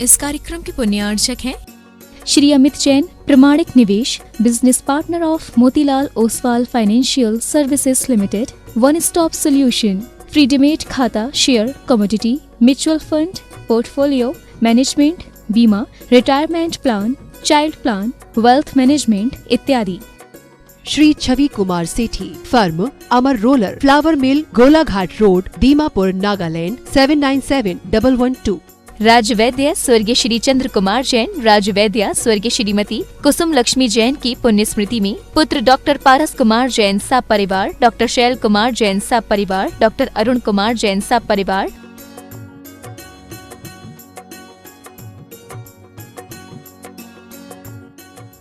इस कार्यक्रम के पुण्यार्चक हैं Shri Amit Jain, Pramanik Nivesh, business partner of Motilal Oswal Financial Services Limited, one stop solution, free demat खाता, share, commodity, mutual fund, portfolio management, बीमा, retirement plan, child plan, wealth management इत्यादि। Shri Chhavi Kumar Sethi, firm Amar Roller, Flour Mill, Golaghat road, Dimapur, Nagaland 797112। राजवैद्य स्वर्गीय श्री चंद्र कुमार जैन, राजवैद्य स्वर्गीय श्रीमती कुसुम लक्ष्मी जैन की पुण्य स्मृति में पुत्र डॉक्टर पारस कुमार जैन साहब परिवार, डॉक्टर शैल कुमार जैन साहब परिवार, डॉक्टर अरुण कुमार जैन साहब परिवार,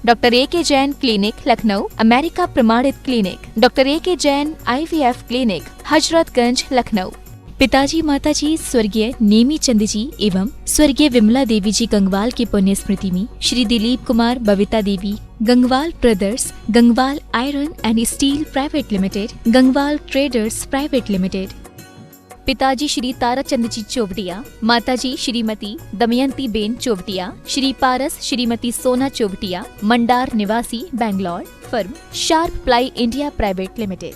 doctor A K. Jain clinic Lucknow, America प्रमाणित clinic, doctor A K. Jain IVF clinic, Hazratganj Lucknow. पिताजी माताजी स्वर्गीय नेमी चंद जी एवं स्वर्गीय विमला देवी जी गंगवाल की पुण्य स्मृति में Shri Dilip Kumar, Babita Devi, Gangwal brothers, Gangwal iron and steel private limited, Gangwal traders private limited. पिताजी श्री ताराचंद जी चोवटिया, माताजी श्रीमती दमयंती बेन चोवटिया, श्री पारस श्रीमती सोना चोवटिया, मंडार निवासी, Bangalore, firm sharp ply India private Limited.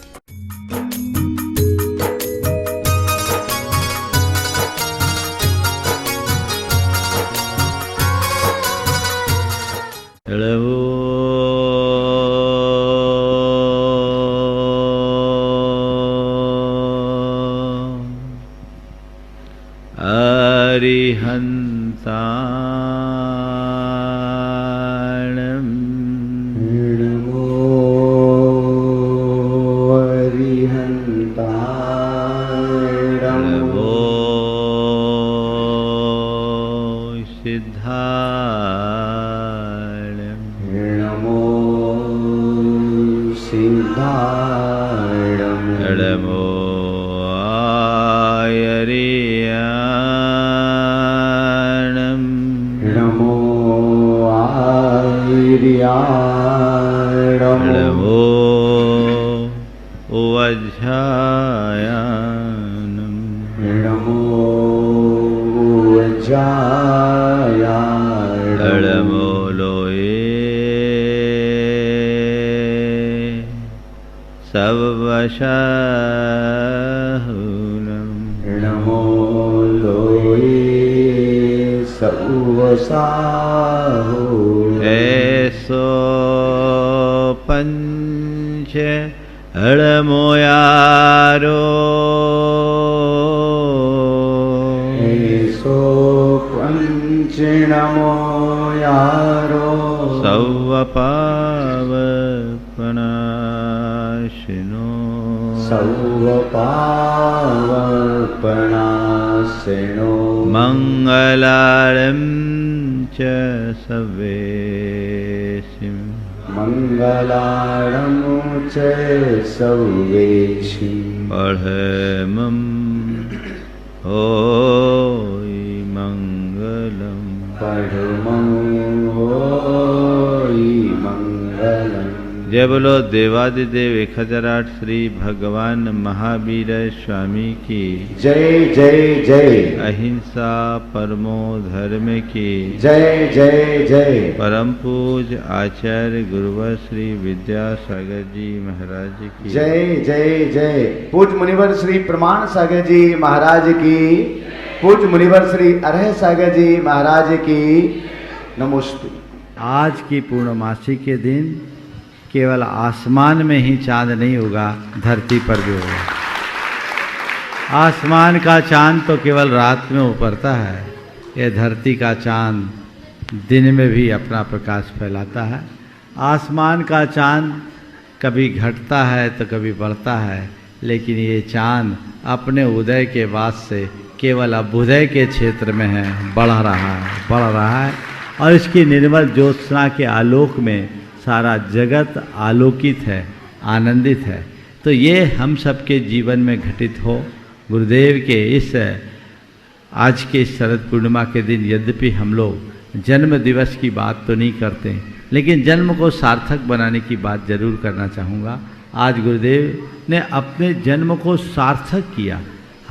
अरिहन्ताणं नमो अरिहन्ताणं नमो सिद्धाणं नमो सिद्धाणं नमो नमो वज्रायानं नमो वज्रायानं नमो लोये सवशाहुनं नमो लोये सवशाहुनं ऐसो पंच हड़मोयारो ऐसो पंच नमोयारो सवपावपनाशिनो सवपावपनाशिनो मंगलारं च सवेशिं मंगलारं च सवेशिं पढ़मं होय मंगलम पढ़मं होय मंगलम। जय बोलो देवादिदेव 1008 श्री भगवान महावीर स्वामी की जय जय जय। अहिंसा परमो धर्म की जय जय जय। परम पूज आचार्य गुरुवर श्री विद्यासागर जी महाराज की जय जय जय। पूज मुनिवर श्री प्रमाण सागर जी महाराज की, पूज मुनिवर श्री अरह सागर जी महाराज की नमोस्तु। आज की पूर्णमासी के दिन केवल आसमान में ही चांद नहीं होगा, धरती पर भी होगा। आसमान का चांद तो केवल रात में उतरता है, यह धरती का चांद दिन में भी अपना प्रकाश फैलाता है। आसमान का चांद कभी घटता है तो कभी बढ़ता है, लेकिन ये चांद अपने उदय के बाद से केवल अभ्युदय के क्षेत्र में है, बढ़ रहा है और इसकी निर्मल ज्योत्सना के आलोक में सारा जगत आलोकित है, आनंदित है। तो ये हम सबके जीवन में घटित हो। गुरुदेव के इस आज के शरद पूर्णिमा के दिन यद्यपि हम लोग जन्म दिवस की बात तो नहीं करते, लेकिन जन्म को सार्थक बनाने की बात जरूर करना चाहूँगा। आज गुरुदेव ने अपने जन्म को सार्थक किया।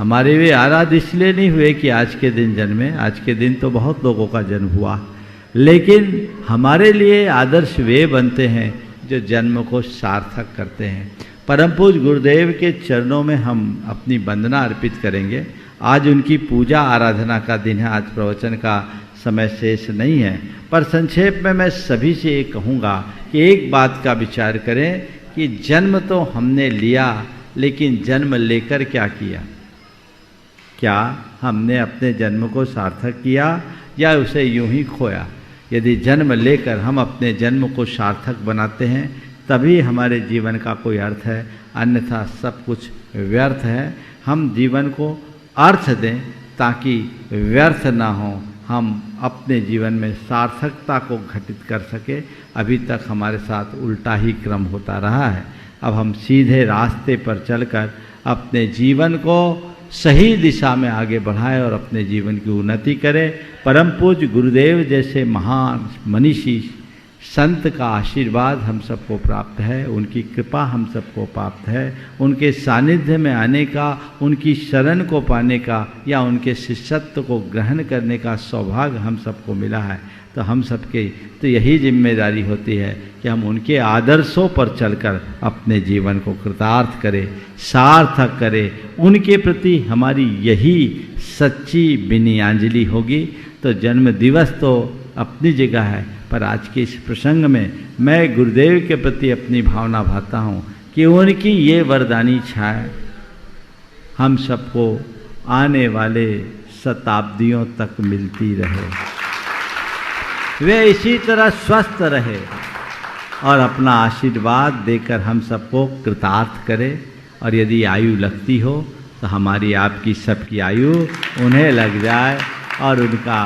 हमारे वे आराध्य इसलिए नहीं हुए कि आज के दिन जन्मे, आज के दिन तो बहुत लोगों का जन्म हुआ, लेकिन हमारे लिए आदर्श वे बनते हैं जो जन्म को सार्थक करते हैं। परम पूज्य गुरुदेव के चरणों में हम अपनी वंदना अर्पित करेंगे। आज उनकी पूजा आराधना का दिन है, आज प्रवचन का समय शेष नहीं है, पर संक्षेप में मैं सभी से ये कहूँगा कि एक बात का विचार करें कि जन्म तो हमने लिया, लेकिन जन्म लेकर क्या किया? क्या हमने अपने जन्म को सार्थक किया या उसे यूं ही खोया? यदि जन्म लेकर हम अपने जन्म को सार्थक बनाते हैं तभी हमारे जीवन का कोई अर्थ है, अन्यथा सब कुछ व्यर्थ है। हम जीवन को अर्थ दें ताकि व्यर्थ ना हो, हम अपने जीवन में सार्थकता को घटित कर सके। अभी तक हमारे साथ उल्टा ही क्रम होता रहा है। अब हम सीधे रास्ते पर चलकर अपने जीवन को सही दिशा में आगे बढ़ाएं और अपने जीवन की उन्नति करें। परम पूज्य गुरुदेव जैसे महान मनीषी संत का आशीर्वाद हम सबको प्राप्त है, उनकी कृपा हम सबको प्राप्त है। उनके सानिध्य में आने का, उनकी शरण को पाने का या उनके शिष्यत्व को ग्रहण करने का सौभाग्य हम सबको मिला है। तो हम सबके तो यही जिम्मेदारी होती है कि हम उनके आदर्शों पर चलकर अपने जीवन को कृतार्थ करें, सार्थक करें। उनके प्रति हमारी यही सच्ची विनयाञ्जलि होगी। तो जन्म दिवस तो अपनी जगह है, पर आज के इस प्रसंग में मैं गुरुदेव के प्रति अपनी भावना भाता हूँ कि उनकी ये वरदानी छाया हम सबको आने वाले शताब्दियों तक मिलती रहे, वे इसी तरह स्वस्थ रहे और अपना आशीर्वाद देकर हम सबको कृतार्थ करे। और यदि आयु लगती हो तो हमारी आपकी सबकी आयु उन्हें लग जाए और उनका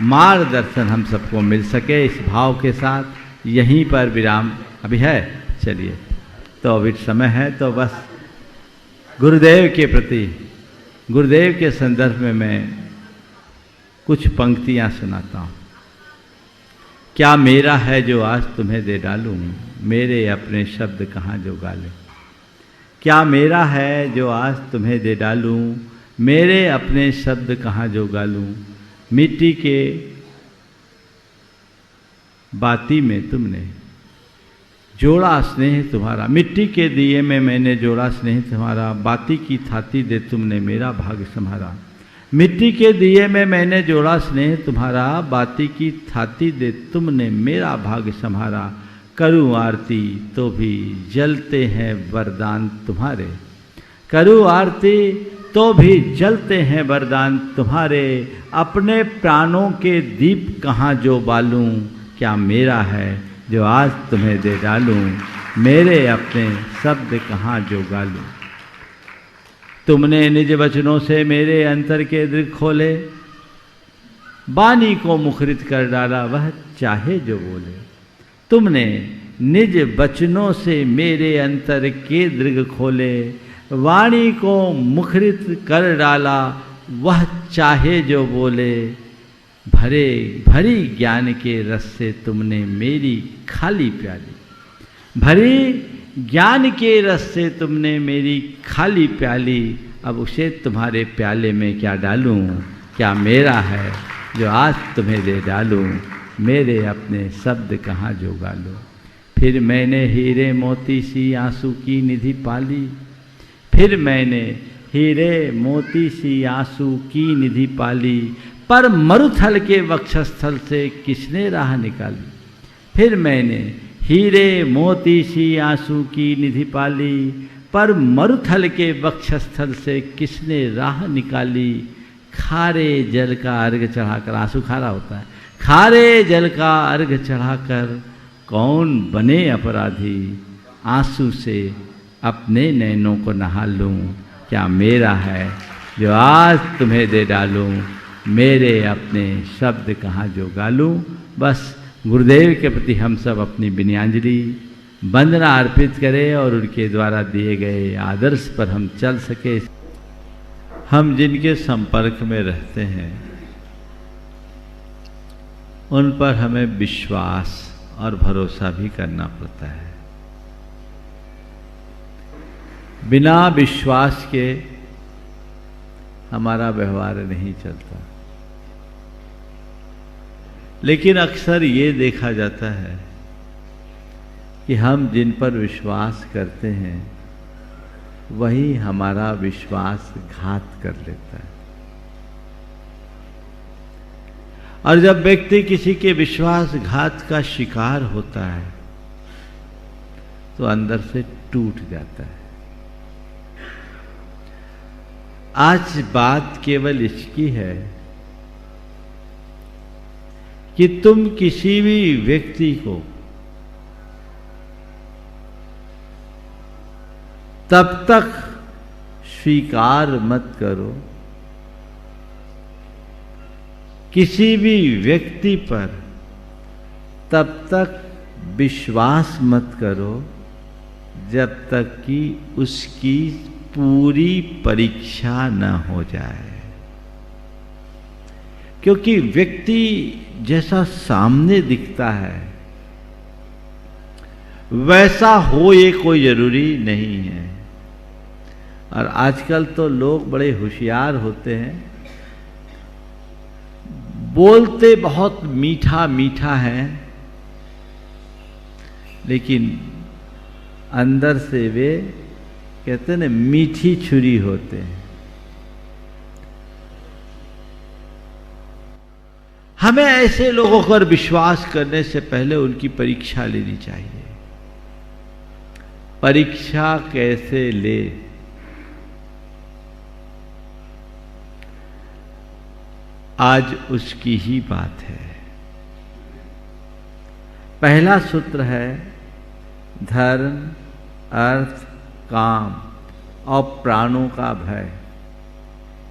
मार्गदर्शन हम सबको मिल सके। इस भाव के साथ यहीं पर विराम अभी है। चलिए, तो अभी समय है तो बस गुरुदेव के प्रति, गुरुदेव के संदर्भ में मैं कुछ पंक्तियां सुनाता हूँ। क्या मेरा है जो आज तुम्हें दे डालूं, मेरे अपने शब्द कहाँ जो गाले। क्या मेरा है जो आज तुम्हें दे डालूं, मेरे अपने शब्द कहाँ जो गालूं। मिट्टी के बाती में तुमने जोड़ा स्नेह तुम्हारा, मिट्टी के दिए में मैंने जोड़ा स्नेह तुम्हारा। बाती की थाती दे तुमने मेरा भाग्य संभारा। मिट्टी के दिए में मैंने जोड़ा स्नेह तुम्हारा, बाती की थाती दे तुमने मेरा भाग्य संभारा। करूँ आरती तो भी जलते हैं वरदान तुम्हारे, करूँ आरती तो भी जलते हैं वरदान तुम्हारे। अपने प्राणों के दीप कहाँ जो बालूं, क्या मेरा है जो आज तुम्हें दे डालूं, मेरे अपने शब्द कहाँ जो गालूं। तुमने निज वचनों से मेरे अंतर के दृग खोले, वाणी को मुखरित कर डाला वह चाहे जो बोले। तुमने निज वचनों से मेरे अंतर के दृग खोले, वाणी को मुखरित कर डाला वह चाहे जो बोले। भरी ज्ञान के रस से तुमने मेरी खाली प्याली, भरी ज्ञान के रस से तुमने मेरी खाली प्याली। अब उसे तुम्हारे प्याले में क्या डालूं, क्या मेरा है जो आज तुम्हें दे डालूं, मेरे अपने शब्द कहाँ जो गालूं। फिर मैंने हीरे मोती सी आंसू की निधि पाली, फिर मैंने हीरे मोती सी आंसू की निधि पाली। पर मरुथल के वक्षस्थल से किसने राह निकाली। फिर मैंने हीरे मोती सी आंसू की निधि पाली, पर मरुथल के वक्षस्थल से किसने राह निकाली। खारे जल का अर्घ चढ़ाकर, आंसू खारा होता है, खारे जल का अर्घ चढ़ाकर कौन बने अपराधी। आंसू से अपने नैनों को नहा लूं, क्या मेरा है जो आज तुम्हें दे डालूं, मेरे अपने शब्द कहाँ जो गालूं। बस गुरुदेव के प्रति हम सब अपनी विनयाञ्जलि वंदना अर्पित करें और उनके द्वारा दिए गए आदर्श पर हम चल सके। हम जिनके संपर्क में रहते हैं उन पर हमें विश्वास और भरोसा भी करना पड़ता है। बिना विश्वास के हमारा व्यवहार नहीं चलता। लेकिन अक्सर ये देखा जाता है कि हम जिन पर विश्वास करते हैं वही हमारा विश्वासघात कर लेता है। और जब व्यक्ति किसी के विश्वासघात का शिकार होता है तो अंदर से टूट जाता है। आज बात केवल इसकी है कि तुम किसी भी व्यक्ति को तब तक स्वीकार मत करो, किसी भी व्यक्ति पर तब तक विश्वास मत करो जब तक कि उसकी पूरी परीक्षा न हो जाए। क्योंकि व्यक्ति जैसा सामने दिखता है वैसा हो ये कोई जरूरी नहीं है। और आजकल तो लोग बड़े होशियार होते हैं, बोलते बहुत मीठा मीठा है लेकिन अंदर से वे कहते हैं ना मीठी छुरी होते हैं। हमें ऐसे लोगों पर विश्वास करने से पहले उनकी परीक्षा लेनी चाहिए। परीक्षा कैसे ले? आज उसकी ही बात है। पहला सूत्र है धर्म, अर्थ, काम और प्राणों का भय।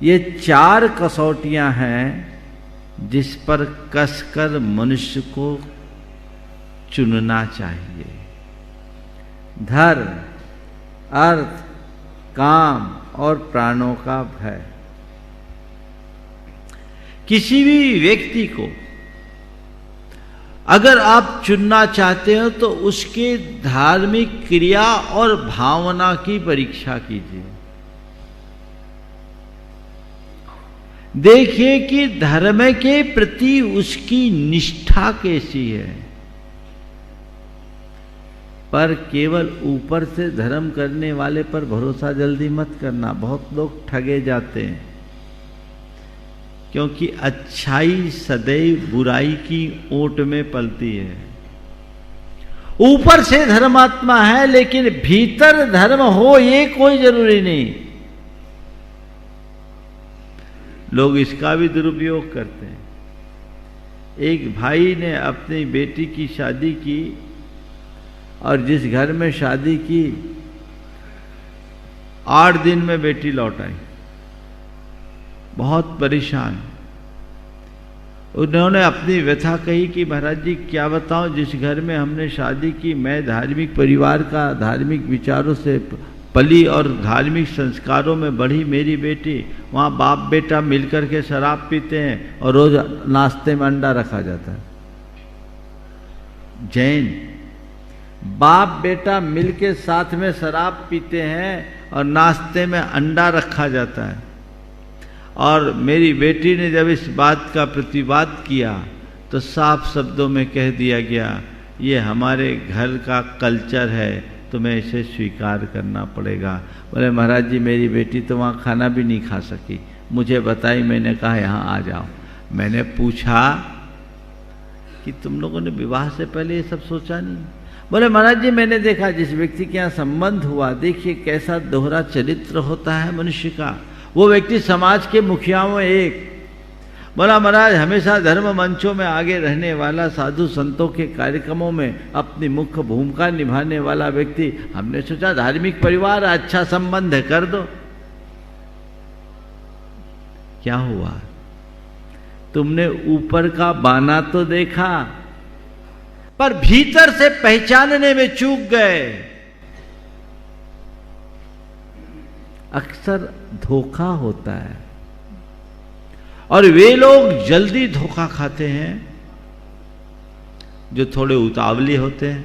ये 4 कसौटियां हैं जिस पर कसकर मनुष्य को चुनना चाहिए। धर्म, अर्थ, काम और प्राणों का भय। किसी भी व्यक्ति को अगर आप चुनना चाहते हो तो उसके धार्मिक क्रिया और भावना की परीक्षा कीजिए। देखिए कि धर्म के प्रति उसकी निष्ठा कैसी है। पर केवल ऊपर से धर्म करने वाले पर भरोसा जल्दी मत करना। बहुत लोग ठगे जाते हैं, क्योंकि अच्छाई सदैव बुराई की ओट में पलती है। ऊपर से धर्मात्मा है लेकिन भीतर धर्म हो ये कोई जरूरी नहीं। लोग इसका भी दुरुपयोग करते हैं। एक भाई ने अपनी बेटी की शादी की और जिस घर में शादी की 8 दिन में बेटी लौट आई। बहुत परेशान। उन्होंने अपनी व्यथा कही कि महाराज जी क्या बताऊं, जिस घर में हमने शादी की, मैं धार्मिक परिवार का, धार्मिक विचारों से पली और धार्मिक संस्कारों में बढ़ी मेरी बेटी, वहाँ बाप बेटा मिलकर के शराब पीते हैं और रोज नाश्ते में अंडा रखा जाता है। जैन बाप बेटा मिलके साथ में शराब पीते हैं और नाश्ते में अंडा रखा जाता है। और मेरी बेटी ने जब इस बात का प्रतिवाद किया तो साफ शब्दों में कह दिया गया ये हमारे घर का कल्चर है, तुम्हें इसे स्वीकार करना पड़ेगा। बोले महाराज जी मेरी बेटी तो वहाँ खाना भी नहीं खा सकी, मुझे बताई, मैंने कहा यहाँ आ जाओ। मैंने पूछा कि तुम लोगों ने विवाह से पहले ये सब सोचा नहीं? बोले महाराज जी मैंने देखा जिस व्यक्ति के यहाँ संबंध हुआ, देखिए कैसा दोहरा चरित्र होता है मनुष्य का। वो व्यक्ति समाज के मुखियाओं में एक। बोला महाराज हमेशा धर्म मंचों में आगे रहने वाला, साधु संतों के कार्यक्रमों में अपनी मुख्य भूमिका निभाने वाला व्यक्ति, हमने सोचा धार्मिक परिवार, अच्छा संबंध है, कर दो। क्या हुआ? तुमने ऊपर का बाना तो देखा पर भीतर से पहचानने में चूक गए। अक्सर धोखा होता है और वे लोग जल्दी धोखा खाते हैं जो थोड़े उतावली होते हैं,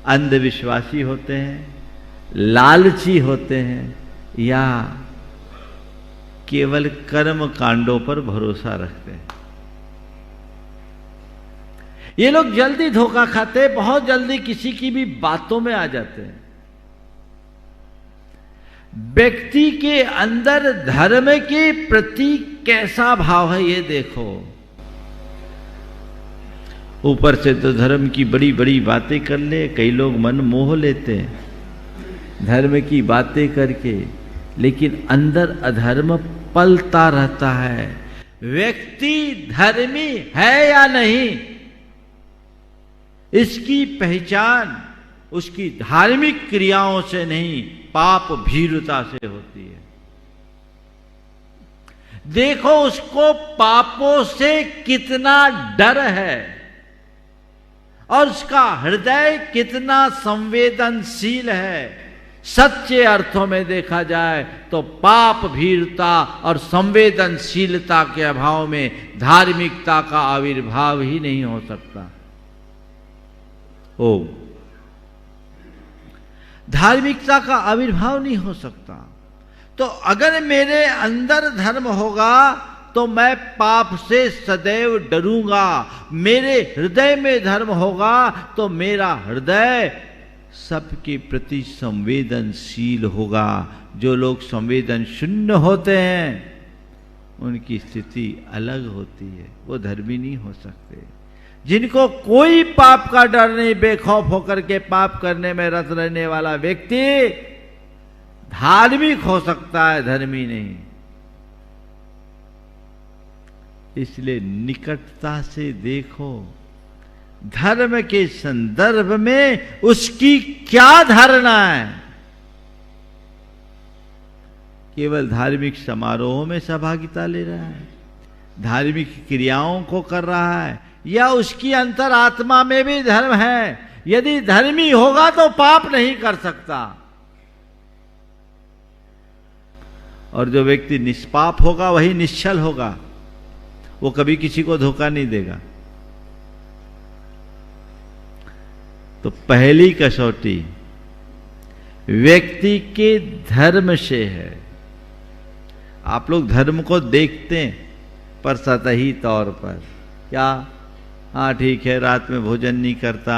अंधविश्वासी होते हैं, लालची होते हैं या केवल कर्म कांडों पर भरोसा रखते हैं। ये लोग जल्दी धोखा खाते, बहुत जल्दी किसी की भी बातों में आ जाते हैं। व्यक्ति के अंदर धर्म के प्रति कैसा भाव है ये देखो। ऊपर से तो धर्म की बड़ी बड़ी बातें कर ले, कई लोग मन मोह लेते हैं धर्म की बातें करके, लेकिन अंदर अधर्म पलता रहता है। व्यक्ति धर्मी है या नहीं, इसकी पहचान उसकी धार्मिक क्रियाओं से नहीं, पाप भीरुता से होती है। देखो उसको पापों से कितना डर है और उसका हृदय कितना संवेदनशील है। सच्चे अर्थों में देखा जाए तो पाप भीरुता और संवेदनशीलता के अभाव में धार्मिकता का आविर्भाव ही नहीं हो सकता। ओ धार्मिकता का आविर्भाव नहीं हो सकता। तो अगर मेरे अंदर धर्म होगा तो मैं पाप से सदैव डरूंगा। मेरे हृदय में धर्म होगा तो मेरा हृदय सबके प्रति संवेदनशील होगा। जो लोग संवेदन शून्य होते हैं उनकी स्थिति अलग होती है, वो धर्मी नहीं हो सकते। जिनको कोई पाप का डर नहीं, बेखौफ होकर के पाप करने में रत रहने वाला व्यक्ति धार्मिक हो सकता है, धर्मी नहीं। इसलिए निकटता से देखो धर्म के संदर्भ में उसकी क्या धारणा है। केवल धार्मिक समारोहों में सहभागिता ले रहा है, धार्मिक क्रियाओं को कर रहा है, या उसकी अंतरात्मा में भी धर्म है। यदि धर्मी होगा तो पाप नहीं कर सकता, और जो व्यक्ति निष्पाप होगा वही निश्चल होगा, वो कभी किसी को धोखा नहीं देगा। तो पहली कसौटी व्यक्ति के धर्म से है। आप लोग धर्म को देखते हैं पर सतही तौर पर, क्या हाँ ठीक है, रात में भोजन नहीं करता,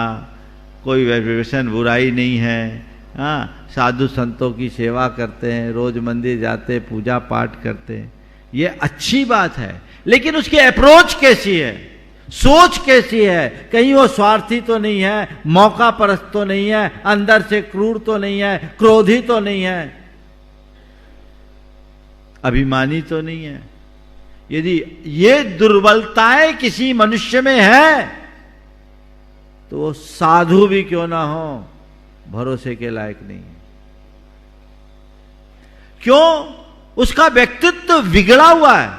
कोई व्यसन बुराई नहीं है, हाँ साधु संतों की सेवा करते हैं, रोज मंदिर जाते, पूजा पाठ करते हैं, ये अच्छी बात है। लेकिन उसकी अप्रोच कैसी है, सोच कैसी है? कहीं वो स्वार्थी तो नहीं है, मौका परस्त तो नहीं है, अंदर से क्रूर तो नहीं है, क्रोधी तो नहीं है, अभिमानी तो नहीं है। यदि ये दुर्बलताएं किसी मनुष्य में है तो वो साधु भी क्यों ना हो भरोसे के लायक नहीं है। क्यों? उसका व्यक्तित्व बिगड़ा हुआ है,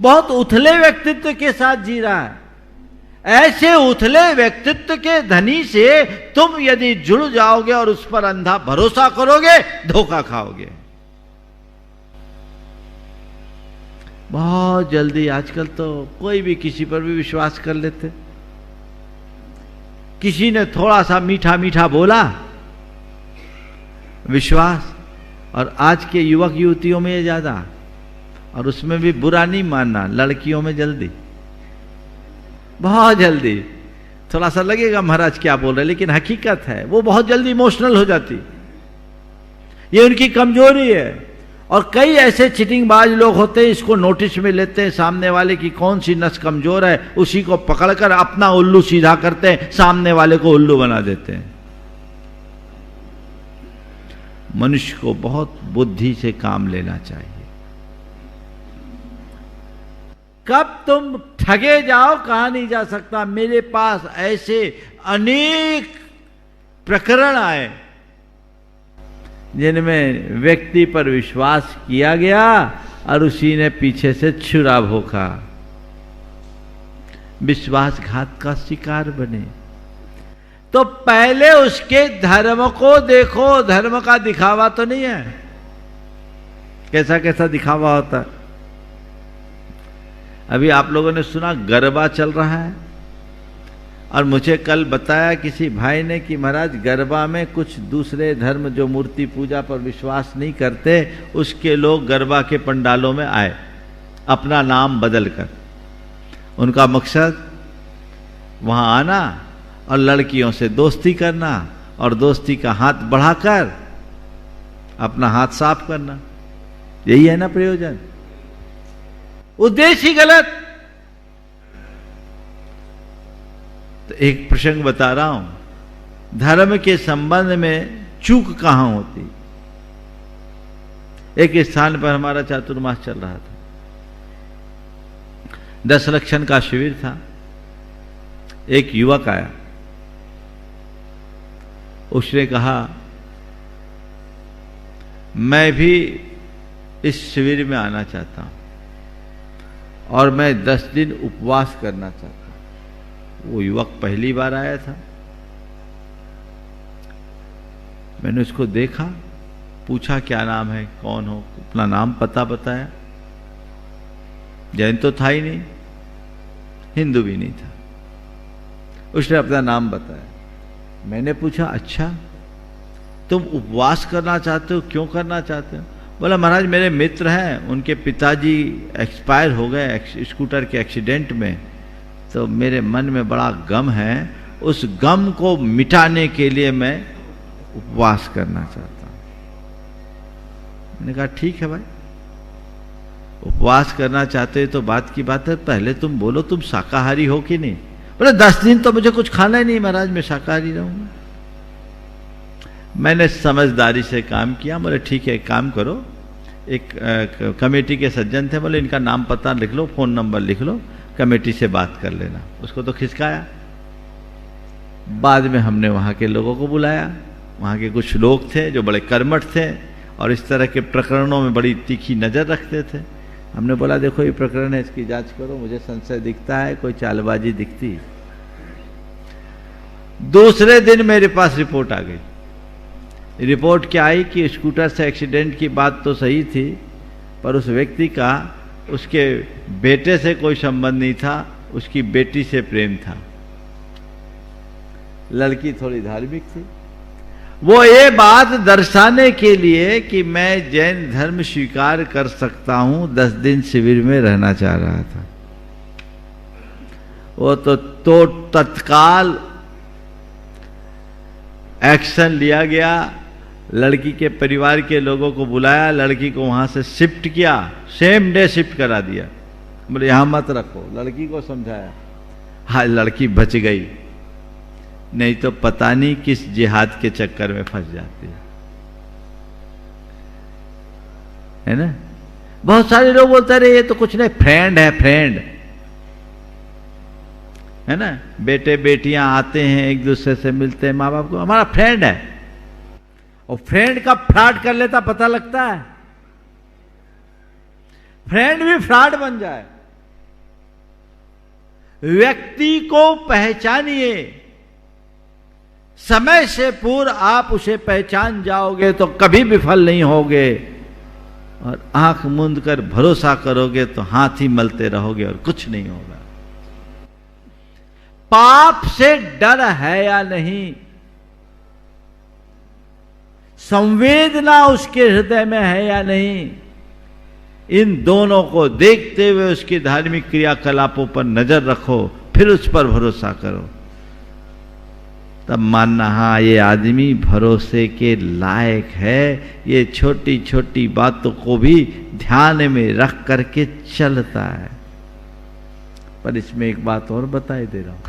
बहुत उथले व्यक्तित्व के साथ जी रहा है। ऐसे उथले व्यक्तित्व के धनी से तुम यदि जुड़ जाओगे और उस पर अंधा भरोसा करोगे, धोखा खाओगे। बहुत जल्दी आजकल तो कोई भी किसी पर भी विश्वास कर लेते। किसी ने थोड़ा सा मीठा मीठा बोला, विश्वास। और आज के युवक युवतियों में ये ज्यादा, और उसमें भी बुरा नहीं मानना, लड़कियों में जल्दी, बहुत जल्दी। थोड़ा सा लगेगा महाराज क्या बोल रहे, लेकिन हकीकत है वो बहुत जल्दी इमोशनल हो जाती, ये उनकी कमजोरी है। और कई ऐसे चिटिंगबाज लोग होते हैं, इसको नोटिस में लेते हैं सामने वाले की कौन सी नस कमजोर है, उसी को पकड़कर अपना उल्लू सीधा करते हैं, सामने वाले को उल्लू बना देते हैं। मनुष्य को बहुत बुद्धि से काम लेना चाहिए। कब तुम ठगे जाओ कहा नहीं जा सकता। मेरे पास ऐसे अनेक प्रकरण आए जिनमें व्यक्ति पर विश्वास किया गया और उसी ने पीछे से छुरा भोंका, विश्वासघात का शिकार बने। तो पहले उसके धर्म को देखो, धर्म का दिखावा तो नहीं है। कैसा कैसा दिखावा होता है। अभी आप लोगों ने सुना गरबा चल रहा है, और मुझे कल बताया किसी भाई ने कि महाराज गरबा में कुछ दूसरे धर्म जो मूर्ति पूजा पर विश्वास नहीं करते, उसके लोग गरबा के पंडालों में आए अपना नाम बदल कर। उनका मकसद वहां आना और लड़कियों से दोस्ती करना और दोस्ती का हाथ बढ़ाकर अपना हाथ साफ करना। यही है ना प्रयोजन, उद्देश्य ही गलत। तो एक प्रसंग बता रहा हूं, धर्म के संबंध में चूक कहां होती। एक स्थान पर हमारा चातुर्मास चल रहा था, 10 लक्षण का शिविर था। एक युवक आया, उसने कहा मैं भी इस शिविर में आना चाहता हूं और मैं 10 दिन उपवास करना चाहता हूं। वो युवक पहली बार आया था। मैंने उसको देखा, पूछा क्या नाम है, कौन हो, अपना नाम पता बताया। जैन तो था ही नहीं, हिंदू भी नहीं था। उसने अपना नाम बताया। मैंने पूछा अच्छा तुम उपवास करना चाहते हो, क्यों करना चाहते हो? बोला महाराज मेरे मित्र हैं, उनके पिताजी एक्सपायर हो गए स्कूटर के एक्सीडेंट में, तो मेरे मन में बड़ा गम है। उस गम को मिटाने के लिए मैं उपवास करना चाहता हूं। मैंने कहा ठीक है भाई, उपवास करना चाहते हो तो बात की बात है, पहले तुम बोलो तुम शाकाहारी हो कि नहीं। बोले 10 दिन तो मुझे कुछ खाना ही नहीं महाराज, मैं शाकाहारी रहूंगा। मैंने समझदारी से काम किया। बोले ठीक है, एक काम करो, एक कमेटी के सज्जन थे, बोले इनका नाम पता लिख लो, फोन नंबर लिख लो, कमेटी से बात कर लेना। उसको तो खिसकाया। बाद में हमने वहाँ के लोगों को बुलाया। वहाँ के कुछ लोग थे जो बड़े कर्मठ थे और इस तरह के प्रकरणों में बड़ी तीखी नज़र रखते थे। हमने बोला देखो ये प्रकरण है, इसकी जांच करो, मुझे संशय दिखता है, कोई चालबाजी दिखती है। दूसरे दिन मेरे पास रिपोर्ट आ गई। रिपोर्ट क्या आई कि स्कूटर से एक्सीडेंट की बात तो सही थी, पर उस व्यक्ति का उसके बेटे से कोई संबंध नहीं था, उसकी बेटी से प्रेम था। लड़की थोड़ी धार्मिक थी। वो ये बात दर्शाने के लिए कि मैं जैन धर्म स्वीकार कर सकता हूं, 10 दिन शिविर में रहना चाह रहा था। वो तो तत्काल एक्शन लिया गया। लड़की के परिवार के लोगों को बुलाया, लड़की को वहां से शिफ्ट किया, सेम डे शिफ्ट करा दिया। बोले यहां मत रखो। लड़की को समझाया, हाँ लड़की बच गई, नहीं तो पता नहीं किस जिहाद के चक्कर में फंस जाती है ना। बहुत सारे लोग बोलते रहे ये तो कुछ नहीं, फ्रेंड है, फ्रेंड है ना। बेटे बेटियां आते हैं, एक दूसरे से मिलते हैं, माँ बाप को हमारा फ्रेंड है, और फ्रेंड का फ्रॉड कर लेता पता लगता है। फ्रेंड भी फ्रॉड बन जाए। व्यक्ति को पहचानिए, समय से पूर्व आप उसे पहचान जाओगे तो कभी विफल नहीं होगे, और आंख मूंद कर भरोसा करोगे तो हाथ ही मलते रहोगे और कुछ नहीं होगा। पाप से डर है या नहीं, संवेदना उसके हृदय में है या नहीं, इन दोनों को देखते हुए उसकी धार्मिक क्रियाकलापों पर नजर रखो, फिर उस पर भरोसा करो। तब मानना हाँ ये आदमी भरोसे के लायक है, ये छोटी छोटी बातों को भी ध्यान में रख करके चलता है। पर इसमें एक बात और बताई दे रहा हूं,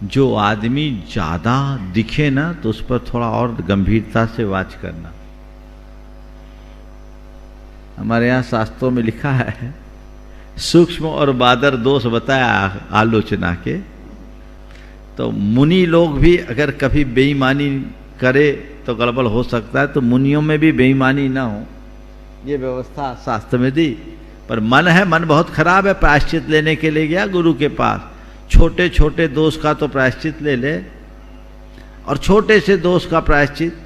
जो आदमी ज्यादा दिखे ना तो उस पर थोड़ा और गंभीरता से वाच करना। हमारे यहां शास्त्रों में लिखा है, सूक्ष्म और बादर दोष बताया आलोचना के। तो मुनि लोग भी अगर कभी बेईमानी करे तो गड़बड़ हो सकता है, तो मुनियों में भी बेईमानी ना हो, ये व्यवस्था शास्त्र में दी। पर मन है, मन बहुत खराब है, प्रायश्चित लेने के लिए गया गुरु के पास। छोटे छोटे दोष का तो प्रायश्चित ले ले, और छोटे से दोष का प्रायश्चित।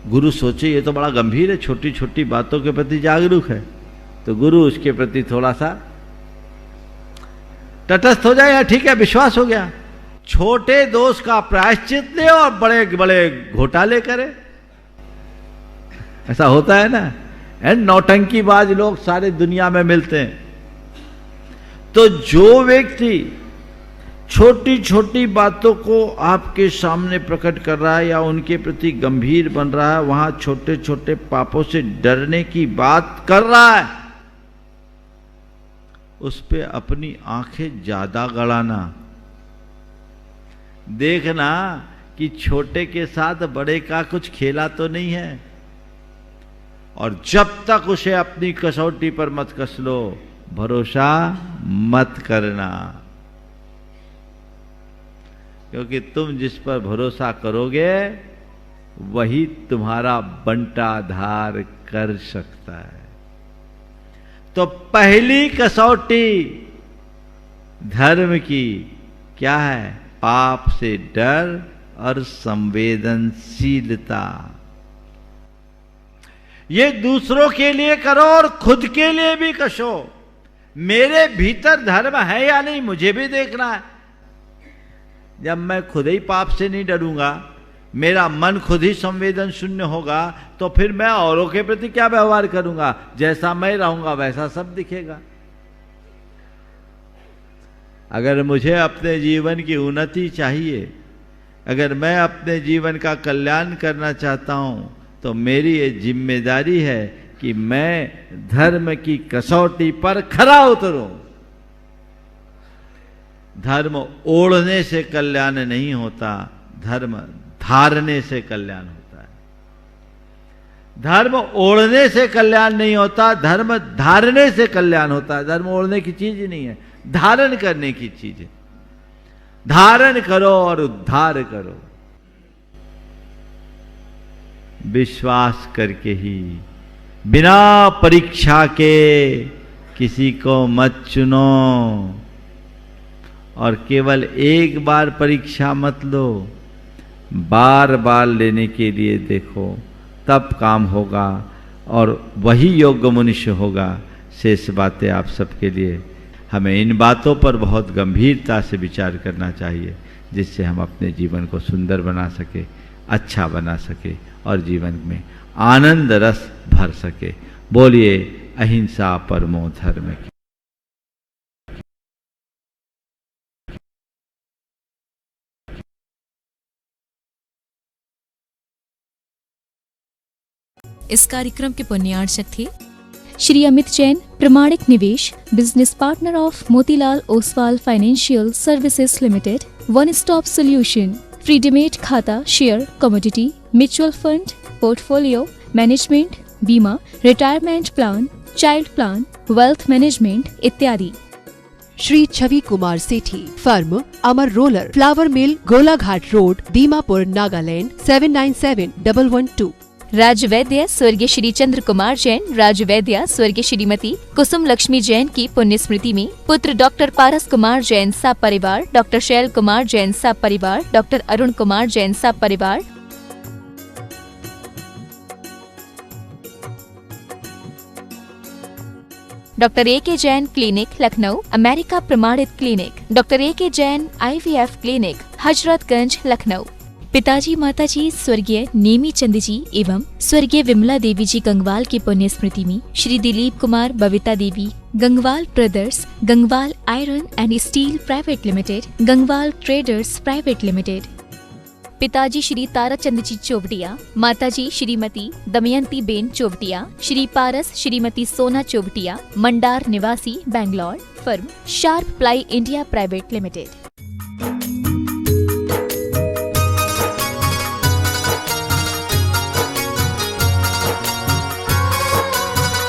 गुरु सोचे ये तो बड़ा गंभीर है, छोटी छोटी बातों के प्रति जागरूक है, तो गुरु उसके प्रति थोड़ा सा तटस्थ हो जाए, या ठीक है विश्वास हो गया। छोटे दोष का प्रायश्चित ले और बड़े बड़े घोटाले करे, ऐसा होता है ना। एंड नौटंकीबाज लोग सारे दुनिया में मिलते हैं। तो जो व्यक्ति छोटी छोटी बातों को आपके सामने प्रकट कर रहा है या उनके प्रति गंभीर बन रहा है, वहां छोटे छोटे पापों से डरने की बात कर रहा है, उस पे अपनी आंखें ज्यादा गड़ाना, देखना कि छोटे के साथ बड़े का कुछ खेला तो नहीं है, और जब तक उसे अपनी कसौटी पर मत कस लो, भरोसा मत करना। क्योंकि तुम जिस पर भरोसा करोगे वही तुम्हारा बंटाधार कर सकता है। तो पहली कसौटी धर्म की क्या है? पाप से डर और संवेदनशीलता। ये दूसरों के लिए करो और खुद के लिए भी कसो। मेरे भीतर धर्म है या नहीं, मुझे भी देखना है। जब मैं खुद ही पाप से नहीं डरूंगा, मेरा मन खुद ही संवेदन शून्य होगा, तो फिर मैं औरों के प्रति क्या व्यवहार करूंगा? जैसा मैं रहूंगा वैसा सब दिखेगा। अगर मुझे अपने जीवन की उन्नति चाहिए, अगर मैं अपने जीवन का कल्याण करना चाहता हूं, तो मेरी ये जिम्मेदारी है कि मैं धर्म की कसौटी पर खरा उतरूं। धर्म ओढ़ने से कल्याण नहीं होता, धर्म धारने से कल्याण होता है। धर्म ओढ़ने से कल्याण नहीं होता, धर्म धारने से कल्याण होता है। धर्म ओढ़ने की चीज ही नहीं है, धारण करने की चीज है। धारण करो और उद्धार करो, विश्वास करके ही, बिना परीक्षा के किसी को मत चुनो, और केवल एक बार परीक्षा मत लो, बार बार लेने के लिए देखो, तब काम होगा और वही योग्य मनुष्य होगा। शेष बातें आप सबके लिए, हमें इन बातों पर बहुत गंभीरता से विचार करना चाहिए, जिससे हम अपने जीवन को सुंदर बना सके, अच्छा बना सके और जीवन में आनंद रस भर सके। बोलिए अहिंसा परमो धर्म की। इस कार्यक्रम के पुण्यार्चक थे Shri Amit Jain, Pramanik Nivesh, business partner of Motilal Oswal Financial Services Limited, one stop solution, free demat खाता, share, commodity, mutual fund, portfolio management, बीमा, retirement plan, child plan, wealth management इत्यादि। Shri Chhavi Kumar Sethi, firm Amar Roller, Flour Mill, Golaghat road, Dimapur, Nagaland 797112। राजवैद्य स्वर्गीय श्री चंद्र कुमार जैन, राजवैद्य स्वर्गीय श्रीमती कुसुम लक्ष्मी जैन की पुण्य स्मृति में पुत्र डॉक्टर पारस कुमार जैन साहब परिवार, डॉक्टर शैल कुमार जैन साहब परिवार, डॉक्टर अरुण कुमार जैन साहब परिवार, doctor A K. Jain clinic Lucknow, America प्रमाणित clinic, doctor A K. Jain IVF clinic, Hazratganj Lucknow. पिताजी माताजी स्वर्गीय नेमी चंद जी एवं स्वर्गीय विमला देवी जी गंगवाल की पुण्य स्मृति में Shri Dilip Kumar, Babita Devi, Gangwal brothers, Gangwal iron and steel private limited, Gangwal traders private limited. पिताजी श्री ताराचंद जी चोवटिया, माताजी श्रीमती दमयंती बेन चोवटिया, श्री पारस श्रीमती सोना चोवटिया, मंडार निवासी, Bangalore. Firm sharp ply India private limited.